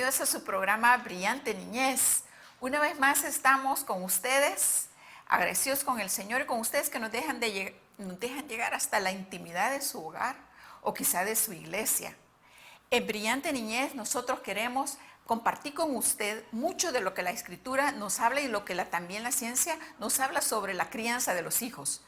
bienvenidos a su programa Brillante Niñez. Una vez más estamos con ustedes, agradecidos con el Señor y con ustedes que nos dejan llegar hasta la intimidad de su hogar o quizá de su iglesia. En Brillante Niñez nosotros queremos compartir con usted mucho de lo que la Escritura nos habla y lo que también la ciencia nos habla sobre la crianza de los hijos.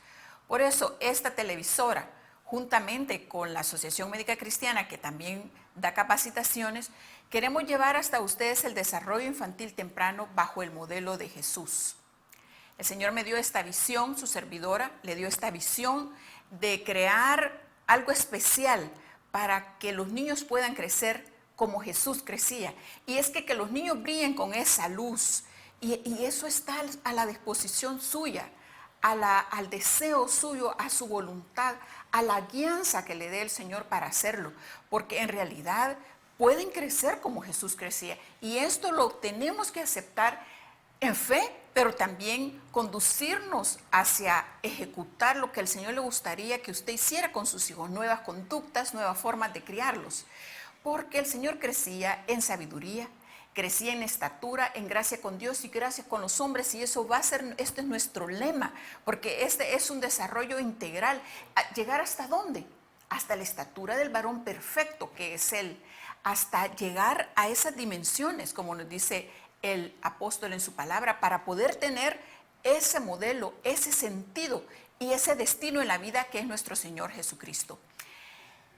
Por eso esta televisora, juntamente con la Asociación Médica Cristiana, que también da capacitaciones, queremos llevar hasta ustedes el desarrollo infantil temprano bajo el modelo de Jesús. El Señor me dio esta visión, su servidora le dio esta visión de crear algo especial para que los niños puedan crecer como Jesús crecía. Y es que los niños brillen con esa luz. Y eso está a la disposición suya, al deseo suyo, a su voluntad, a la guianza que le dé el Señor para hacerlo. Porque en realidad pueden crecer como Jesús crecía. Y esto lo tenemos que aceptar en fe, pero también conducirnos hacia ejecutar lo que el Señor le gustaría que usted hiciera con sus hijos, nuevas conductas, nuevas formas de criarlos. Porque el Señor crecía en sabiduría, crecía en estatura, en gracia con Dios y gracia con los hombres, y eso va a ser, este es nuestro lema, porque este es un desarrollo integral. ¿Llegar hasta dónde? Hasta la estatura del varón perfecto, que es Él, hasta llegar a esas dimensiones, como nos dice el apóstol en su palabra, para poder tener ese modelo, ese sentido y ese destino en la vida que es nuestro Señor Jesucristo.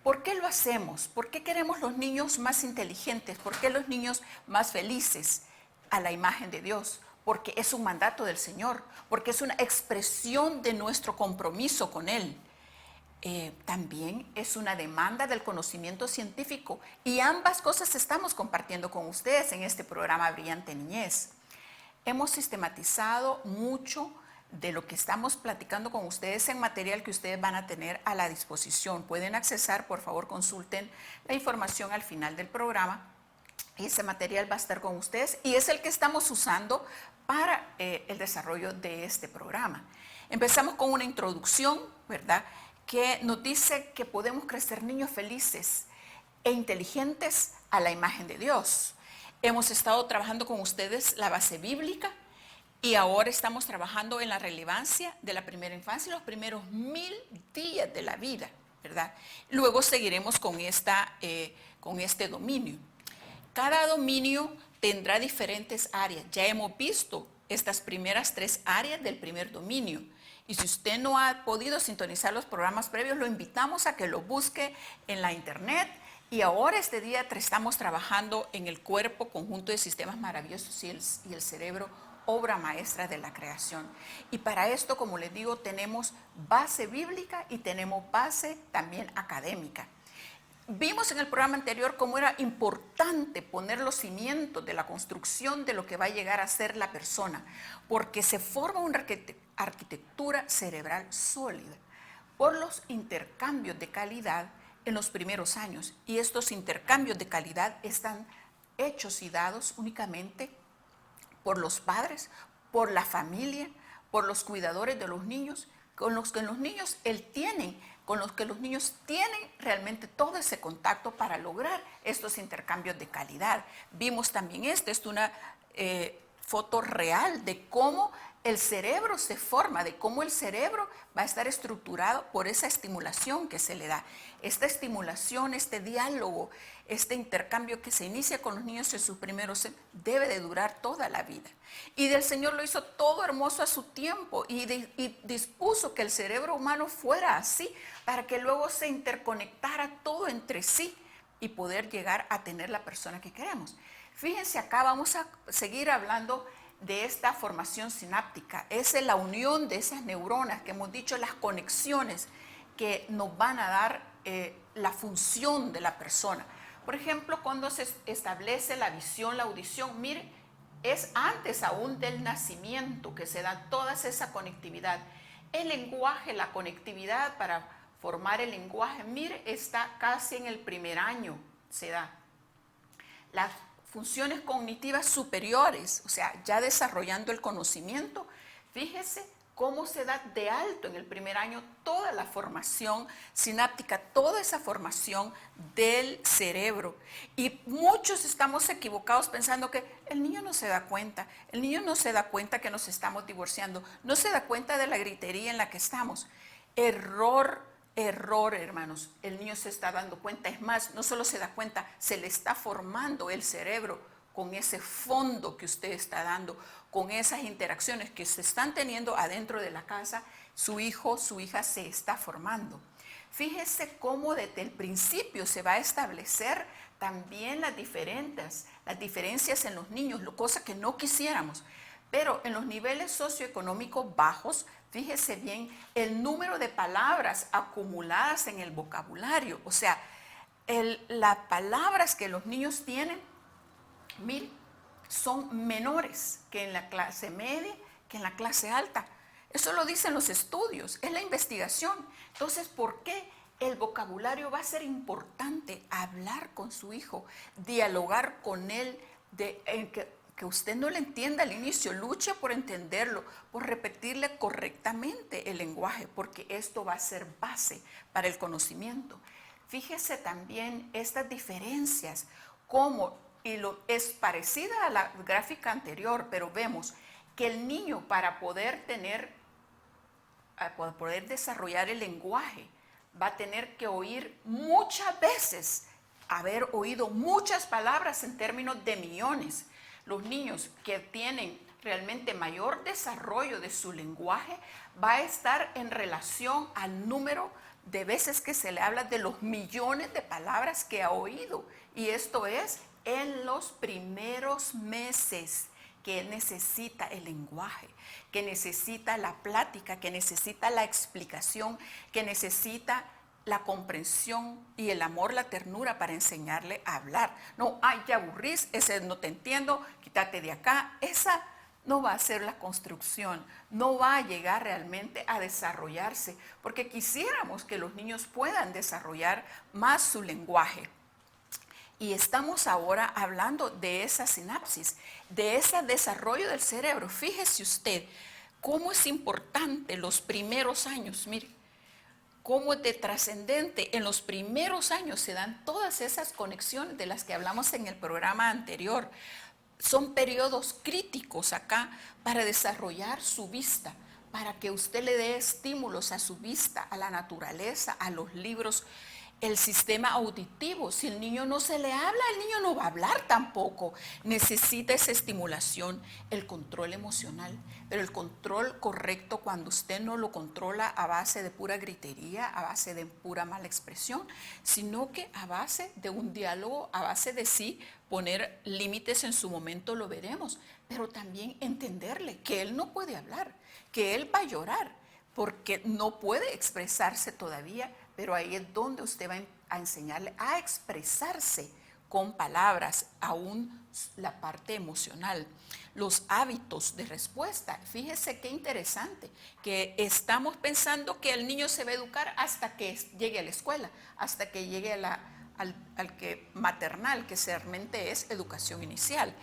¿Por qué lo hacemos? ¿Por qué queremos los niños más inteligentes? ¿Por qué los niños más felices a la imagen de Dios? Porque es un mandato del Señor, porque es una expresión de nuestro compromiso con Él. También es una demanda del conocimiento científico y ambas cosas estamos compartiendo con ustedes en este programa Brillante Niñez. Hemos sistematizado mucho de lo que estamos platicando con ustedes en material que ustedes van a tener a la disposición. Pueden accesar, por favor, consulten la información al final del programa. Ese material va a estar con ustedes y es el que estamos usando para el desarrollo de este programa. Empezamos con una introducción, ¿verdad?, que nos dice que podemos crecer niños felices e inteligentes a la imagen de Dios. Hemos estado trabajando con ustedes la base bíblica y ahora estamos trabajando en la relevancia de la primera infancia y los primeros 1000 días de la vida, ¿verdad? Luego seguiremos con este dominio. Cada dominio tendrá diferentes áreas. Ya hemos visto estas primeras 3 áreas del primer dominio. Y si usted no ha podido sintonizar los programas previos, lo invitamos a que lo busque en la internet. Y ahora este día estamos trabajando en el cuerpo, conjunto de sistemas maravillosos y el cerebro, obra maestra de la creación. Y para esto, como les digo, tenemos base bíblica y tenemos base también académica. Vimos en el programa anterior cómo era importante poner los cimientos de la construcción de lo que va a llegar a ser la persona, porque se forma una arquitectura cerebral sólida por los intercambios de calidad en los primeros años. Y estos intercambios de calidad están hechos y dados únicamente por los padres, por la familia, por los cuidadores de los niños, con los que los niños tienen realmente todo ese contacto para lograr estos intercambios de calidad. Vimos también esto es una foto real de cómo el cerebro se forma, de cómo el cerebro va a estar estructurado por esa estimulación que se le da. Esta estimulación, este diálogo, este intercambio que se inicia con los niños en sus primeros debe de durar toda la vida. Y del Señor lo hizo todo hermoso a su tiempo y dispuso que el cerebro humano fuera así para que luego se interconectara todo entre sí y poder llegar a tener la persona que queremos. Fíjense acá, vamos a seguir hablando de esta formación sináptica. Es la unión de esas neuronas que hemos dicho, las conexiones que nos van a dar la función de la persona. Por ejemplo, cuando se establece la visión, la audición, mire, es antes aún del nacimiento que se da toda esa conectividad. El lenguaje, la conectividad para formar el lenguaje, mire, está casi en el primer año, se da. Las funciones cognitivas superiores, o sea, ya desarrollando el conocimiento, fíjese, cómo se da de alto en el primer año toda la formación sináptica, toda esa formación del cerebro. Y muchos estamos equivocados pensando que el niño no se da cuenta, el niño no se da cuenta que nos estamos divorciando, no se da cuenta de la gritería en la que estamos. Error, hermanos. El niño se está dando cuenta, es más, no solo se da cuenta, se le está formando el cerebro con ese fondo que usted está dando, con esas interacciones que se están teniendo adentro de la casa, su hijo, su hija se está formando. Fíjese cómo desde el principio se va a establecer también las diferencias en los niños, cosa que no quisiéramos. Pero en los niveles socioeconómicos bajos, fíjese bien, el número de palabras acumuladas en el vocabulario, o sea, las palabras que los niños tienen, mire, son menores que en la clase media, que en la clase alta. Eso lo dicen los estudios, es la investigación. Entonces, ¿por qué el vocabulario va a ser importante? Hablar con su hijo, dialogar con él, que usted no le entienda al inicio, luche por entenderlo, por repetirle correctamente el lenguaje, porque esto va a ser base para el conocimiento. Fíjese también estas diferencias, cómo, es parecida a la gráfica anterior, pero vemos que el niño para poder desarrollar el lenguaje va a tener que oír muchas veces, haber oído muchas palabras en términos de millones. Los niños que tienen realmente mayor desarrollo de su lenguaje va a estar en relación al número de veces que se le habla de los millones de palabras que ha oído. Y esto es en los primeros meses que él necesita el lenguaje, que necesita la plática, que necesita la explicación, que necesita la comprensión y el amor, la ternura para enseñarle a hablar. No, ay, te aburrís, ese no te entiendo, quítate de acá. Esa no va a ser la construcción, no va a llegar realmente a desarrollarse, porque quisiéramos que los niños puedan desarrollar más su lenguaje. Y estamos ahora hablando de esa sinapsis, de ese desarrollo del cerebro. Fíjese usted cómo es importante los primeros años, mire, cómo es de trascendente. En los primeros años se dan todas esas conexiones de las que hablamos en el programa anterior. Son periodos críticos acá para desarrollar su vista, para que usted le dé estímulos a su vista, a la naturaleza, a los libros. El sistema auditivo, si el niño no se le habla, el niño no va a hablar tampoco. Necesita esa estimulación, el control emocional, pero el control correcto cuando usted no lo controla a base de pura gritería, a base de pura mala expresión, sino que a base de un diálogo, a base de sí poner límites en su momento, lo veremos, pero también entenderle que él no puede hablar, que él va a llorar, porque no puede expresarse todavía, pero ahí es donde usted va a enseñarle a expresarse con palabras, aún la parte emocional. Los hábitos de respuesta, fíjese qué interesante, que estamos pensando que el niño se va a educar hasta que llegue a la escuela, hasta que llegue al que maternal, que realmente es educación inicial.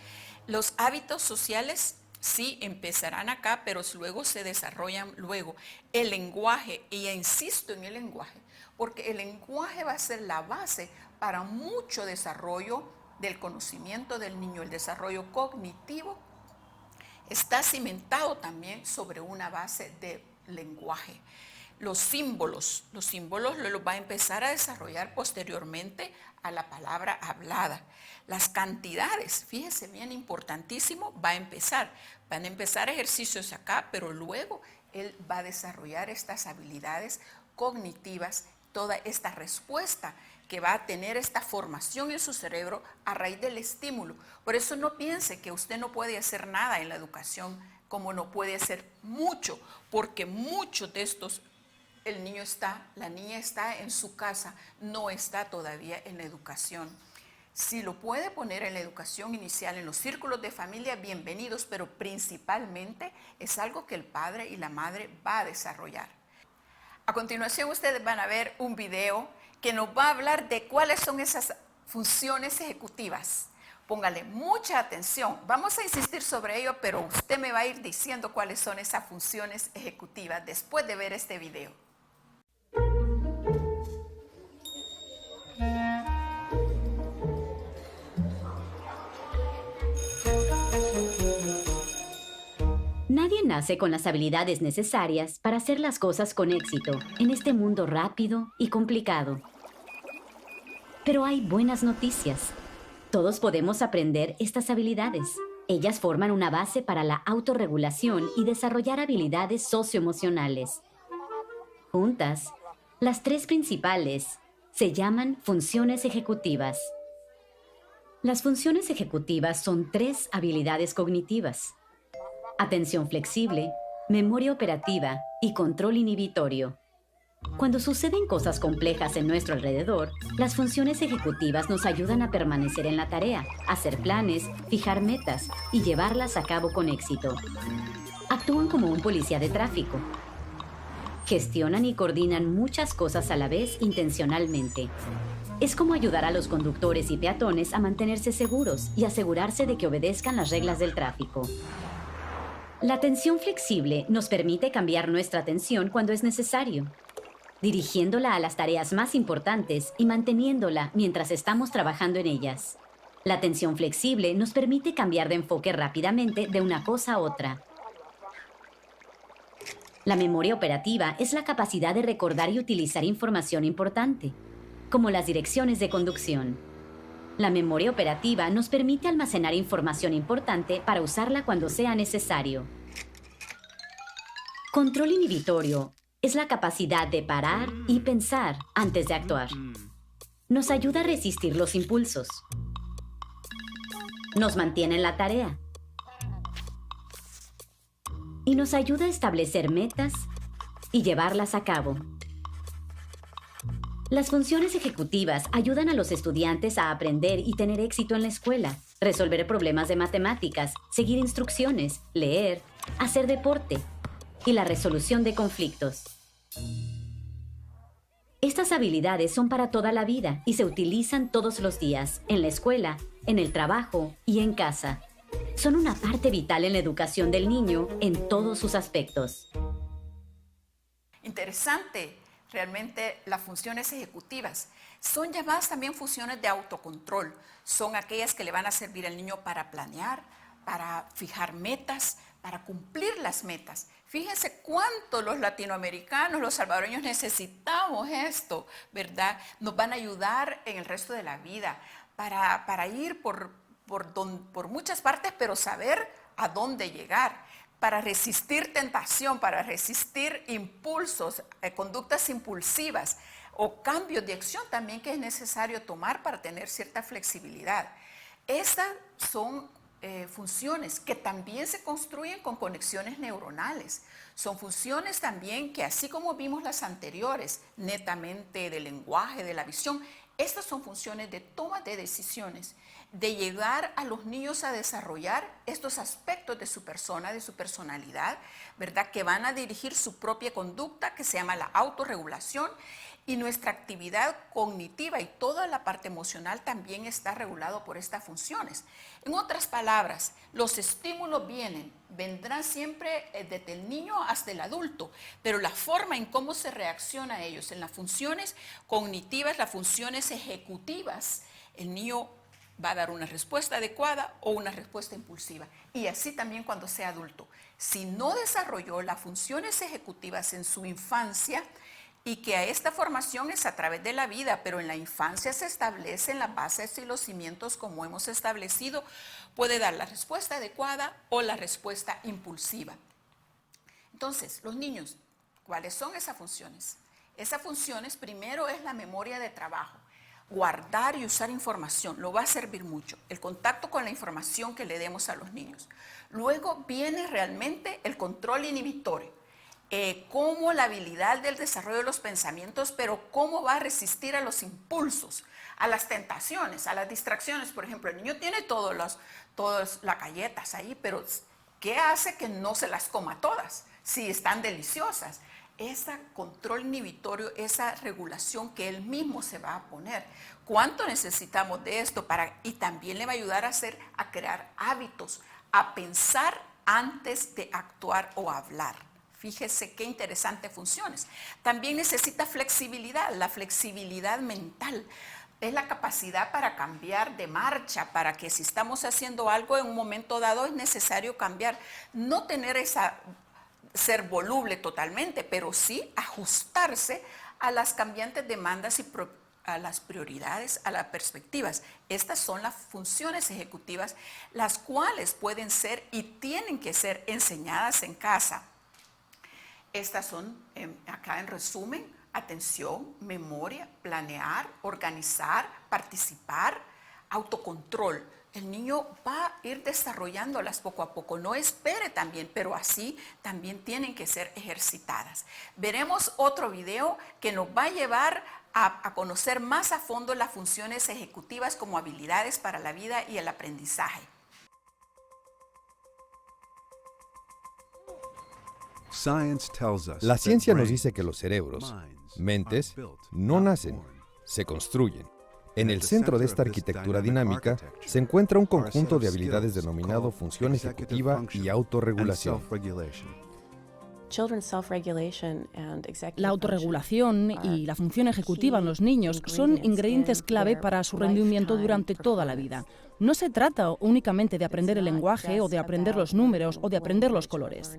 Los hábitos sociales sí empezarán acá, pero luego se desarrollan luego. El lenguaje, y insisto en el lenguaje, porque el lenguaje va a ser la base para mucho desarrollo del conocimiento del niño. El desarrollo cognitivo está cimentado también sobre una base de lenguaje. Los símbolos los va a empezar a desarrollar posteriormente a la palabra hablada. Las cantidades, fíjese bien, importantísimo, van a empezar ejercicios acá, pero luego él va a desarrollar estas habilidades cognitivas, toda esta respuesta que va a tener esta formación en su cerebro a raíz del estímulo. Por eso no piense que usted no puede hacer nada en la educación, como no puede hacer mucho, porque muchos de estos, la niña está en su casa, no está todavía en la educación. Si lo puede poner en la educación inicial, en los círculos de familia, bienvenidos, pero principalmente es algo que el padre y la madre va a desarrollar. A continuación ustedes van a ver un video que nos va a hablar de cuáles son esas funciones ejecutivas, Póngale mucha atención. Vamos a insistir sobre ello, pero usted me va a ir diciendo cuáles son esas funciones ejecutivas después de ver este video. Nadie nace con las habilidades necesarias para hacer las cosas con éxito en este mundo rápido y complicado. Pero hay buenas noticias. Todos podemos aprender estas habilidades. Ellas forman una base para la autorregulación y desarrollar habilidades socioemocionales. Juntas, las tres principales se llaman funciones ejecutivas. Las funciones ejecutivas son tres habilidades cognitivas: atención flexible, memoria operativa y control inhibitorio. Cuando suceden cosas complejas en nuestro alrededor, las funciones ejecutivas nos ayudan a permanecer en la tarea, hacer planes, fijar metas y llevarlas a cabo con éxito. Actúan como un policía de tráfico. Gestionan y coordinan muchas cosas a la vez intencionalmente. Es como ayudar a los conductores y peatones a mantenerse seguros y asegurarse de que obedezcan las reglas del tráfico. La atención flexible nos permite cambiar nuestra atención cuando es necesario, dirigiéndola a las tareas más importantes y manteniéndola mientras estamos trabajando en ellas. La atención flexible nos permite cambiar de enfoque rápidamente de una cosa a otra. La memoria operativa es la capacidad de recordar y utilizar información importante, como las direcciones de conducción. La memoria operativa nos permite almacenar información importante para usarla cuando sea necesario. Control inhibitorio es la capacidad de parar y pensar antes de actuar. Nos ayuda a resistir los impulsos. Nos mantiene en la tarea. Y nos ayuda a establecer metas y llevarlas a cabo. Las funciones ejecutivas ayudan a los estudiantes a aprender y tener éxito en la escuela, resolver problemas de matemáticas, seguir instrucciones, leer, hacer deporte y la resolución de conflictos. Estas habilidades son para toda la vida y se utilizan todos los días, en la escuela, en el trabajo y en casa. Son una parte vital en la educación del niño en todos sus aspectos. Interesante. Realmente las funciones ejecutivas son llamadas también funciones de autocontrol. Son aquellas que le van a servir al niño para planear, para fijar metas, para cumplir las metas. Fíjense cuánto los latinoamericanos, los salvadoreños necesitamos esto, ¿verdad? Nos van a ayudar en el resto de la vida para ir por muchas partes, pero saber a dónde llegar. Para resistir tentación, para resistir impulsos, conductas impulsivas o cambios de acción también que es necesario tomar para tener cierta flexibilidad. Estas son funciones que también se construyen con conexiones neuronales. Son funciones también que, así como vimos las anteriores, netamente del lenguaje, de la visión, estas son funciones de toma de decisiones, de llegar a los niños a desarrollar estos aspectos de su persona, de su personalidad, ¿verdad? Que van a dirigir su propia conducta, que se llama la autorregulación, y nuestra actividad cognitiva y toda la parte emocional también está regulado por estas funciones. En otras palabras, los estímulos vendrán siempre desde el niño hasta el adulto, pero la forma en cómo se reacciona a ellos, en las funciones cognitivas, las funciones ejecutivas, el niño va a dar una respuesta adecuada o una respuesta impulsiva. Y así también cuando sea adulto. Si no desarrolló las funciones ejecutivas en su infancia, y que a esta formación es a través de la vida, pero en la infancia se establecen las bases y los cimientos como hemos establecido, puede dar la respuesta adecuada o la respuesta impulsiva. Entonces, los niños, ¿cuáles son esas funciones? Esas funciones primero es la memoria de trabajo. Guardar y usar información, lo va a servir mucho. El contacto con la información que le demos a los niños. Luego viene realmente el control inhibitorio. Cómo la habilidad del desarrollo de los pensamientos, pero cómo va a resistir a los impulsos, a las tentaciones, a las distracciones. Por ejemplo, el niño tiene todas las galletas ahí, pero ¿qué hace que no se las coma todas si están deliciosas? ese control inhibitorio, esa regulación que él mismo se va a poner. ¿Cuánto necesitamos de esto? Y también le va a ayudar a crear hábitos, a pensar antes de actuar o hablar. Fíjese qué interesantes funciones. También necesita flexibilidad, la flexibilidad mental. Es la capacidad para cambiar de marcha, para que si estamos haciendo algo en un momento dado es necesario cambiar. No tener ser voluble totalmente, pero sí ajustarse a las cambiantes demandas y a las prioridades, a las perspectivas. Estas son las funciones ejecutivas, las cuales pueden ser y tienen que ser enseñadas en casa. Estas son, acá en resumen, atención, memoria, planear, organizar, participar, autocontrol. El niño va a ir desarrollándolas poco a poco, no espere también, pero así también tienen que ser ejercitadas. Veremos otro video que nos va a llevar a conocer más a fondo las funciones ejecutivas como habilidades para la vida y el aprendizaje. La ciencia nos dice que los cerebros, mentes, no nacen, se construyen. En el centro de esta arquitectura dinámica se encuentra un conjunto de habilidades denominado función ejecutiva y autorregulación. La autorregulación y la función ejecutiva en los niños son ingredientes clave para su rendimiento durante toda la vida. No se trata únicamente de aprender el lenguaje o de aprender los números o de aprender los colores.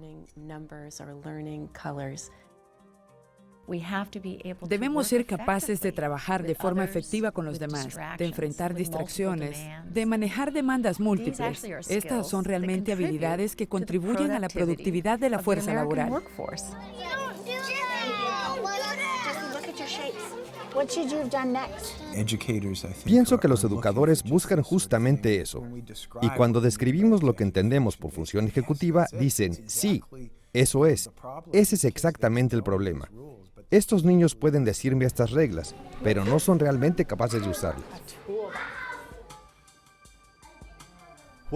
Debemos ser capaces de trabajar de forma efectiva con los demás, de enfrentar distracciones, de manejar demandas múltiples. Estas son realmente habilidades que contribuyen a la productividad de la fuerza laboral. Pienso que los educadores buscan justamente eso. Y cuando describimos lo que entendemos por función ejecutiva, dicen, sí, eso es. Ese es exactamente el problema. Estos niños pueden decirme estas reglas, pero no son realmente capaces de usarlas.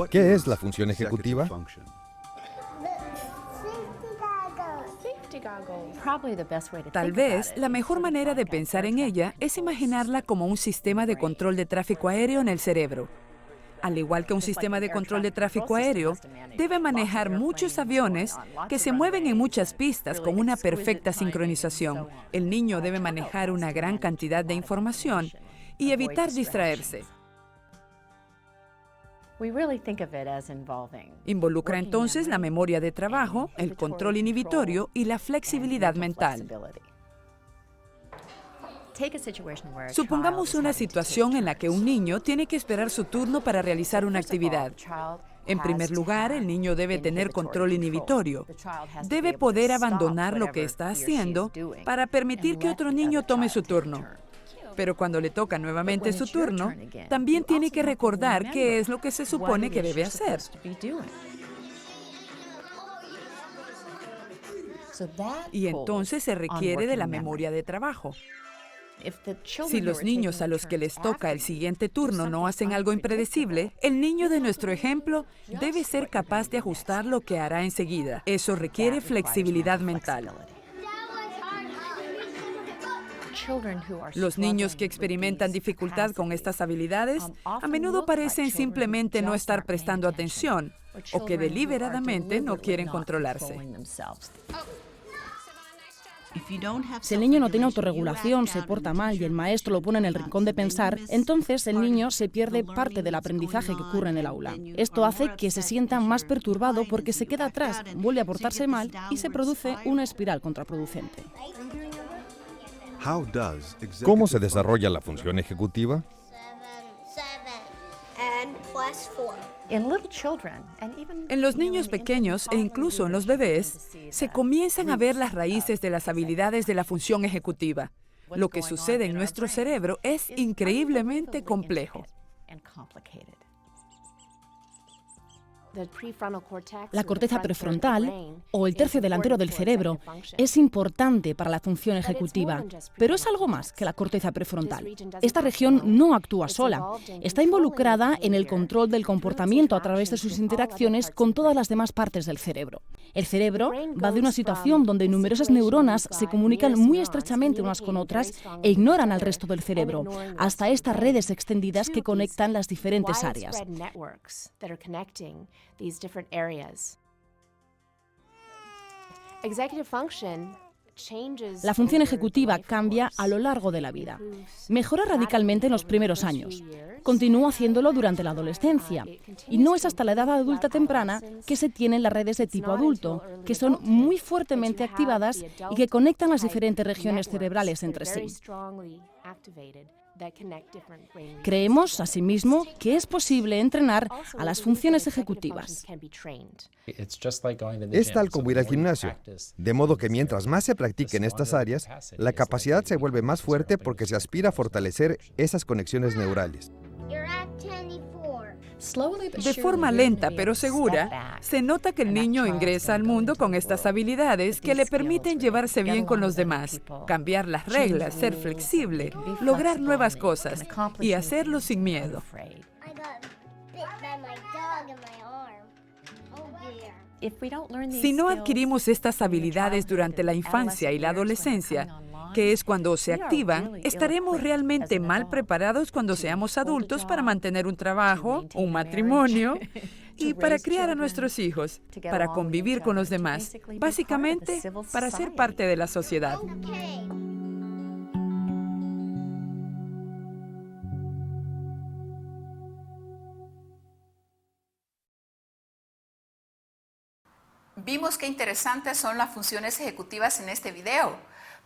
¿Qué es la función ejecutiva? Tal vez la mejor manera de pensar en ella es imaginarla como un sistema de control de tráfico aéreo en el cerebro. Al igual que un sistema de control de tráfico aéreo, debe manejar muchos aviones que se mueven en muchas pistas con una perfecta sincronización. El niño debe manejar una gran cantidad de información y evitar distraerse. Involucra entonces la memoria de trabajo, el control inhibitorio y la flexibilidad mental. Supongamos una situación en la que un niño tiene que esperar su turno para realizar una actividad. En primer lugar, el niño debe tener control inhibitorio. Debe poder abandonar lo que está haciendo para permitir que otro niño tome su turno. Pero cuando le toca nuevamente su turno, también tiene que recordar qué es lo que se supone que debe hacer. Y entonces se requiere de la memoria de trabajo. Si los niños a los que les toca el siguiente turno no hacen algo impredecible, el niño de nuestro ejemplo debe ser capaz de ajustar lo que hará enseguida. Eso requiere flexibilidad mental. Los niños que experimentan dificultad con estas habilidades a menudo parecen simplemente no estar prestando atención o que deliberadamente no quieren controlarse. Si el niño no tiene autorregulación, se porta mal y el maestro lo pone en el rincón de pensar, entonces el niño se pierde parte del aprendizaje que ocurre en el aula. Esto hace que se sienta más perturbado porque se queda atrás, vuelve a portarse mal y se produce una espiral contraproducente. ¿Cómo se desarrolla la función ejecutiva? En los niños pequeños e incluso en los bebés, se comienzan a ver las raíces de las habilidades de la función ejecutiva. Lo que sucede en nuestro cerebro es increíblemente complejo. La corteza prefrontal, o el tercio delantero del cerebro, es importante para la función ejecutiva, pero es algo más que la corteza prefrontal. Esta región no actúa sola, está involucrada en el control del comportamiento a través de sus interacciones con todas las demás partes del cerebro. El cerebro va de una situación donde numerosas neuronas se comunican muy estrechamente unas con otras e ignoran al resto del cerebro, hasta estas redes extendidas que conectan las diferentes áreas. La función ejecutiva cambia a lo largo de la vida. Mejora radicalmente en los primeros años. Continúa haciéndolo durante la adolescencia. Y no es hasta la edad adulta temprana que se tienen las redes de tipo adulto, que son muy fuertemente activadas y que conectan las diferentes regiones cerebrales entre sí. Creemos, asimismo, que es posible entrenar a las funciones ejecutivas. Es tal como ir al gimnasio, de modo que mientras más se practiquen estas áreas, la capacidad se vuelve más fuerte porque se aspira a fortalecer esas conexiones neurales. De forma lenta pero segura, se nota que el niño ingresa al mundo con estas habilidades que le permiten llevarse bien con los demás, cambiar las reglas, ser flexible, lograr nuevas cosas y hacerlo sin miedo. Si no adquirimos estas habilidades durante la infancia y la adolescencia, que es cuando se activan, estaremos realmente mal preparados cuando seamos adultos para mantener un trabajo, un matrimonio y para criar a nuestros hijos, para convivir con los demás, básicamente para ser parte de la sociedad. Vimos qué interesantes son las funciones ejecutivas en este video.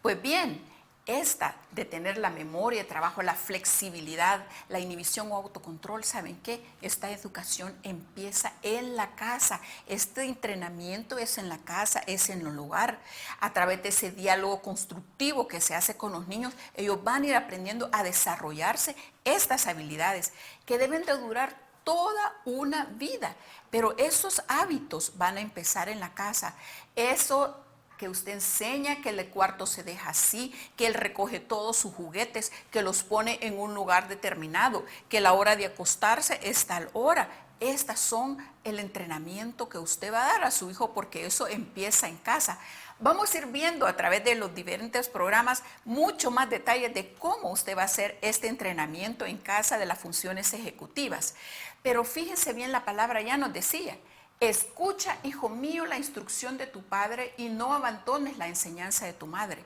Pues bien, esta de tener la memoria, el trabajo, la flexibilidad, la inhibición o autocontrol, ¿saben qué? Esta educación empieza en la casa. Este entrenamiento es en la casa, es en el hogar. A través de ese diálogo constructivo que se hace con los niños, ellos van a ir aprendiendo a desarrollarse estas habilidades que deben de durar toda una vida. Pero esos hábitos van a empezar en la casa. Eso que usted enseña, que el cuarto se deja así, que él recoge todos sus juguetes, que los pone en un lugar determinado, que la hora de acostarse es tal hora. Estas son el entrenamiento que usted va a dar a su hijo porque eso empieza en casa. Vamos a ir viendo a través de los diferentes programas mucho más detalles de cómo usted va a hacer este entrenamiento en casa de las funciones ejecutivas. Pero fíjense bien, la palabra ya nos decía: escucha, hijo mío, la instrucción de tu padre y no abandones la enseñanza de tu madre.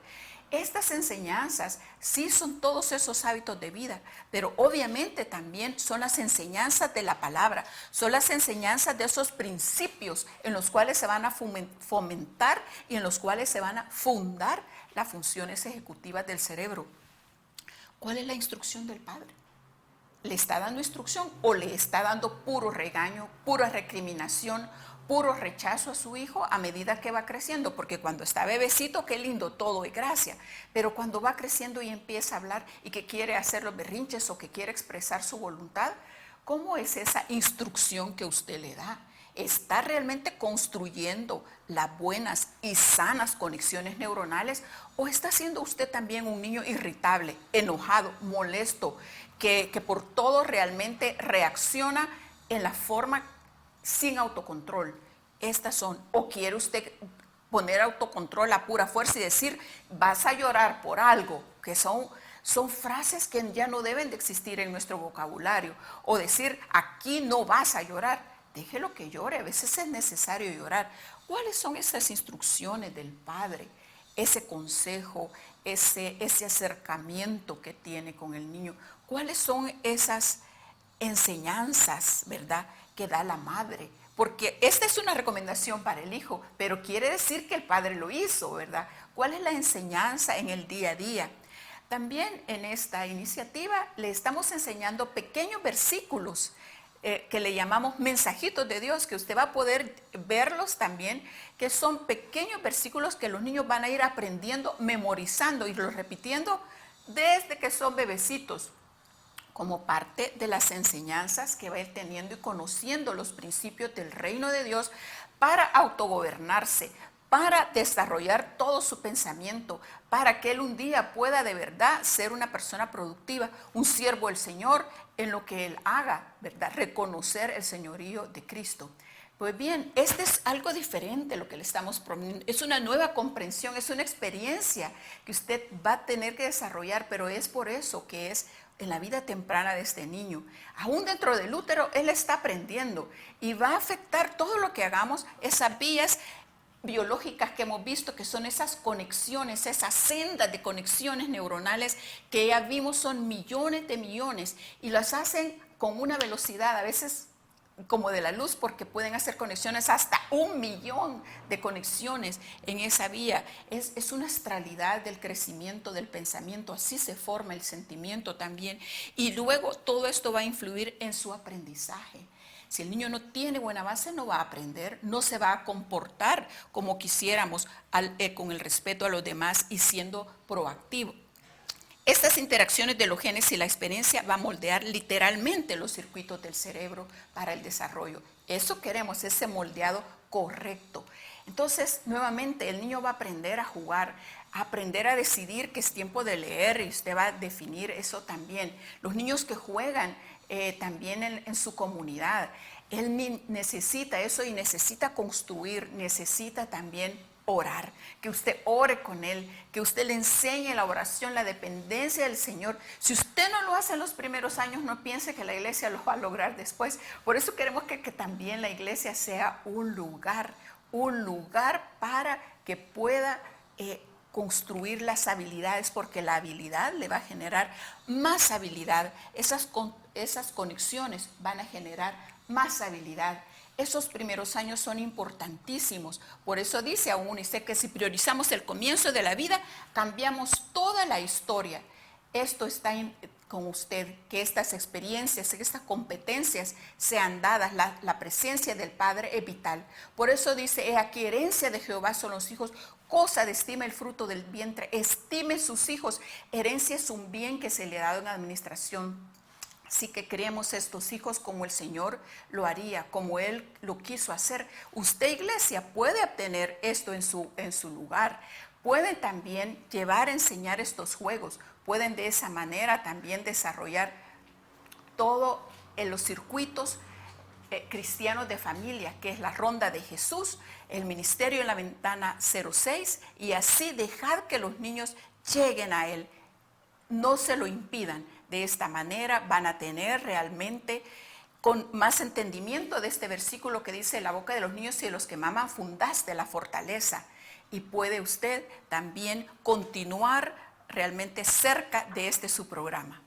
Estas enseñanzas sí son todos esos hábitos de vida, pero obviamente también son las enseñanzas de la palabra, son las enseñanzas de esos principios en los cuales se van a fomentar y en los cuales se van a fundar las funciones ejecutivas del cerebro. ¿Cuál es la instrucción del padre? ¿Le está dando instrucción o le está dando puro regaño, pura recriminación, puro rechazo a su hijo a medida que va creciendo? Porque cuando está bebecito, qué lindo, todo es gracia. Pero cuando va creciendo y empieza a hablar y que quiere hacer los berrinches o que quiere expresar su voluntad, ¿cómo es esa instrucción que usted le da? ¿Está realmente construyendo las buenas y sanas conexiones neuronales? ¿O está siendo usted también un niño irritable, enojado, molesto, que por todo realmente reacciona en la forma sin autocontrol? Estas son, o quiere usted poner autocontrol a pura fuerza y decir, vas a llorar por algo, que son frases que ya no deben de existir en nuestro vocabulario, o decir, aquí no vas a llorar. Déjelo que llore, a veces es necesario llorar. ¿Cuáles son esas instrucciones del padre? Ese consejo, ese acercamiento que tiene con el niño. ¿Cuáles son esas enseñanzas, verdad, que da la madre? Porque esta es una recomendación para el hijo, pero quiere decir que el padre lo hizo, ¿verdad? ¿Cuál es la enseñanza en el día a día? También en esta iniciativa le estamos enseñando pequeños versículos que le llamamos mensajitos de Dios, que usted va a poder verlos también, que son pequeños versículos que los niños van a ir aprendiendo, memorizando y los repitiendo desde que son bebecitos, como parte de las enseñanzas que va a ir teniendo y conociendo los principios del reino de Dios para autogobernarse, para desarrollar todo su pensamiento, para que él un día pueda de verdad ser una persona productiva, un siervo del Señor en lo que él haga, ¿verdad? Reconocer el señorío de Cristo. Pues bien, este es algo diferente lo que le estamos prometiendo. Es una nueva comprensión, es una experiencia que usted va a tener que desarrollar, pero es por eso que es en la vida temprana de este niño. Aún dentro del útero, él está aprendiendo y va a afectar todo lo que hagamos, esas vías biológicas que hemos visto, que son esas conexiones, esas sendas de conexiones neuronales que ya vimos son millones de millones y las hacen con una velocidad a veces como de la luz, porque pueden hacer conexiones hasta 1 millón de conexiones en esa vía. Es una astralidad del crecimiento del pensamiento, así se forma el sentimiento también. Y luego todo esto va a influir en su aprendizaje. Si el niño no tiene buena base, no va a aprender, no se va a comportar como quisiéramos con el respeto a los demás y siendo proactivo. Estas interacciones de los genes y la experiencia va a moldear literalmente los circuitos del cerebro para el desarrollo. Eso queremos, ese moldeado correcto. Entonces, nuevamente, el niño va a aprender a jugar, a aprender a decidir que es tiempo de leer y usted va a definir eso también. Los niños que juegan también en su comunidad, él necesita eso y necesita construir, necesita también orar, que usted ore con él, que usted le enseñe la oración, la dependencia del Señor. Si usted no lo hace en los primeros años, no piense que la iglesia lo va a lograr después. Por eso queremos que también la iglesia sea un lugar para que pueda construir las habilidades, porque la habilidad le va a generar más habilidad. Esas conexiones van a generar más habilidad. Esos primeros años son importantísimos. Por eso dice a UNICEF que si priorizamos el comienzo de la vida, cambiamos toda la historia. Esto está con usted, que estas experiencias, que estas competencias sean dadas. La presencia del Padre es vital. Por eso dice, he aquí herencia de Jehová son los hijos, cosa de estima el fruto del vientre. Estime sus hijos. Herencia es un bien que se le ha dado en administración. Así que creemos estos hijos como el Señor lo haría, como Él lo quiso hacer. Usted, iglesia, puede obtener esto en su lugar. Pueden también llevar a enseñar estos juegos. Pueden de esa manera también desarrollar todo en los circuitos cristianos de familia, que es la ronda de Jesús, el ministerio en la ventana 06, y así dejar que los niños lleguen a Él. No se lo impidan. De esta manera van a tener realmente con más entendimiento de este versículo que dice: la boca de los niños y de los que maman fundaste la fortaleza. Y puede usted también continuar realmente cerca de su programa.